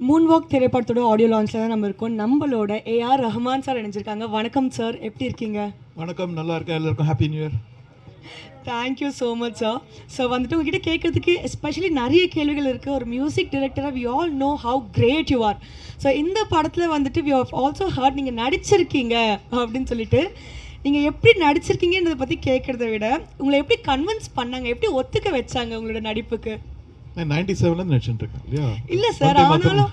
Moon walk திரைப்படத்தோட audio லான்ச்சில் தான் நம்ம இருக்கோம். நம்மளோட ஏஆர் ரஹ்மான் சார் இணைஞ்சிருக்காங்க. வணக்கம் சார், எப்படி இருக்கீங்க? வணக்கம், நல்லா இருக்கேன். எல்லாருக்கும் happy new year. Thank you so much sir. So வந்துட்டு உங்ககிட்ட கேட்கறதுக்கு எஸ்பெஷலி நிறைய கேள்விகள் இருக்குது. ஒரு மியூசிக் டைரக்டராக we all know how great you are. So இந்த படத்தில் வந்துட்டு வி ஹவ் ஆல்சோ ஹர்ட் நீங்கள் நடிச்சிருக்கீங்க அப்படின்னு சொல்லிட்டு, நீங்கள் எப்படி நடிச்சிருக்கீங்கன்றதை பற்றி கேட்குறத விட உங்களை எப்படி கன்வின்ஸ் பண்ணாங்க, எப்படி ஒத்துக்க வச்சாங்க உங்களோட நடிப்புக்கு? 97ல நடிச்சுட்டு இருக்கேன் இல்லையா? இல்லை சார், ஆனாலும்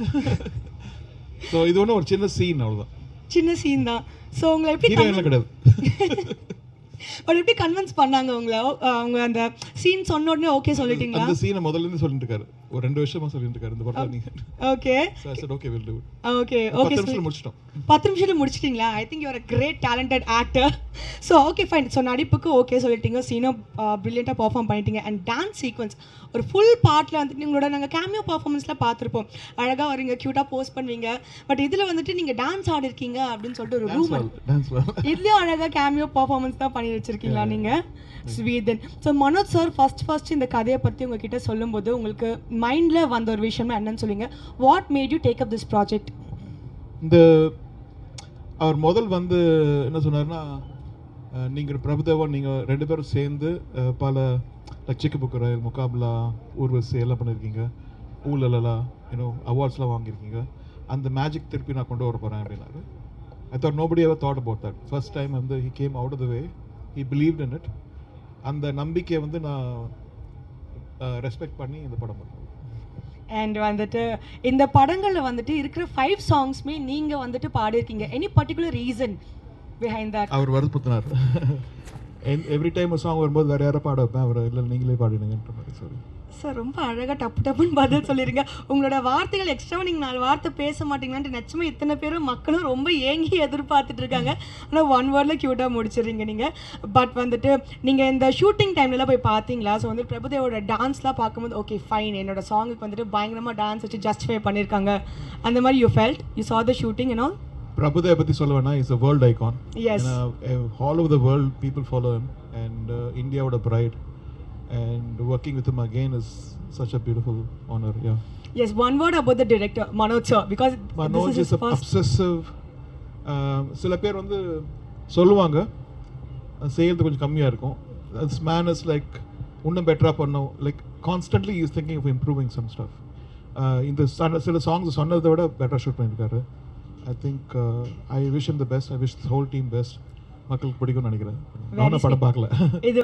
ஸோ இது ஒன்றும் ஒரு சின்ன சீன், அவ்வளோதான். சின்ன சீன் தான். ஸோ உங்களை எப்படி கிடையாது பட் எப்படி கன்வின்ஸ் பண்ணாங்க உங்களை? அவங்க அந்த சீன் சொன்ன உடனே ஓகே சொல்லிட்டீங்களா? அந்த சீனை முதல்ல இருந்து சொல்லிட்டு இருக்காரு, ஒரு 2 வருஷமா சொல்லிட்டு இருக்காரு இந்த படம். நீங்க okay okay will do okay 10 நிமிஷத்துல முடிச்சிட்டோம். 10 நிமிஷத்துல முடிச்சிட்டீங்களா? I think you are a great talented actor. So okay fine. So நடிப்புக்கு ஓகே சொல்லிட்டீங்க, சீனும் ப்ரில்லியண்ட்டாக பர்ஃபார்ம் பண்ணிட்டீங்க. அண்ட் டான்ஸ் சீக்வன்ஸ் ஒரு ஃபுல் பார்ட்டில் வந்துட்டு உங்களோட நாங்கள் கேமியோ பர்ஃபார்மன்ஸில் பார்த்துருப்போம். அழகாக வரீங்க, க்யூட்டாக போஸ்ட் பண்ணுவீங்க. பட் இதில் வந்துட்டு நீங்கள் டான்ஸ் ஆடிருக்கீங்க அப்படின்னு சொல்லிட்டு ஒரு ரூம் இதுலேயும் அழகாக கேமியோ பர்ஃபார்மன்ஸ் தான் பண்ணி வச்சிருக்கீங்களா நீங்கள்? ஸ்வீதன். ஸோ மனோஜ் சார் ஃபர்ஸ்ட் இந்த கதையை பற்றி உங்ககிட்ட சொல்லும்போது உங்களுக்கு மைண்டில் வந்த ஒரு விஷயம்னா என்னன்னு சொல்லுங்க. What made you take up this project? இந்த அவர் முதல் வந்து என்ன சொன்னார்னா, நீங்கள் பிரபுதேவா நீங்கள் 2 பேரும் சேர்ந்து பல சிக்கு புக்கு ரயில் முகாபலா ஊர்வசி எல்லாம் பண்ணியிருக்கீங்க, ஊழலா அவார்ட்ஸ்லாம் வாங்கியிருக்கீங்க. அந்த மேஜிக் திருப்பி நான் கொண்டு வர போகிறேன் அப்படின்னாரு. I thought nobody ever thought about that. First time வந்து he came out of the way, he believed in it. அந்த நம்பிக்கையை வந்து நான் ரெஸ்பெக்ட் பண்ணி இந்த படம் பண்ணேன். அண்ட் வந்துட்டு இந்த படங்களில் வந்துட்டு இருக்கிற 5 சாங்ஸ்மே நீங்கள் வந்துட்டு பாடியிருக்கீங்க. Any particular reason behind that? அவர் வருத்தத்தினார். எவ்ரி டைம் ஒரு சாங் வரும்போது வேறு யாரை பாட வைப்பேன், அவர் இல்லை நீங்களே பாடிடுங்கன்ற மாதிரி. சாரி சார், ரொம்ப அழகாக டப்புன்னு பதில் சொல்லிடுங்க. உங்களோட வார்த்தைகள் எக்ஸ்ட்ராவாக நீங்கள் 4 வார்த்தை பேச மாட்டீங்களான்ட்டு நிச்சயமாக இத்தனை பேரும் மக்களும் ரொம்ப ஏங்கி எதிர்பார்த்துட்டு இருக்காங்க. ஆனால் 1 வேர்டில் க்யூட்டாக முடிச்சிடுறீங்க நீங்கள். பட் வந்துட்டு நீங்கள் இந்த ஷூட்டிங் டைம்லலாம் போய் பார்த்தீங்களா? ஸோ வந்து பிரபுதேவோட டான்ஸ்லாம் பார்க்கும்போது ஓகே ஃபைன், என்னோட சாங்குக்கு வந்துட்டு பயங்கரமாக டான்ஸ் வச்சு ஜஸ்டிஃபை பண்ணியிருக்காங்க அந்த மாதிரி you felt? You saw the shooting and all? Prabhudeva பற்றி சொல்ல வேணா, is a world icon. Yes. All over the world people follow him, and Indiaவோட pride, and working with him again is such a beautiful honor. Yeah. Yes, one word about the director Manoj sir, because Manoj this is his first obsessive. சில பேர் வந்து சொல்லுவாங்க செய்யறது கொஞ்சம் கம்மியாக இருக்கும். This man is like இன்னும் பெட்டராக பண்ணோம், like constantly is thinking of improving some stuff. இந்த சில சாங்ஸ் சொன்னதை விட பெட்டராக ஷூட் பண்ணியிருக்காரு. I think I wish him the best. I wish the whole team best. மக்களுக்கு பிடிக்கும்னு நினைக்கிறேன். நானும் படம் பார்க்கல.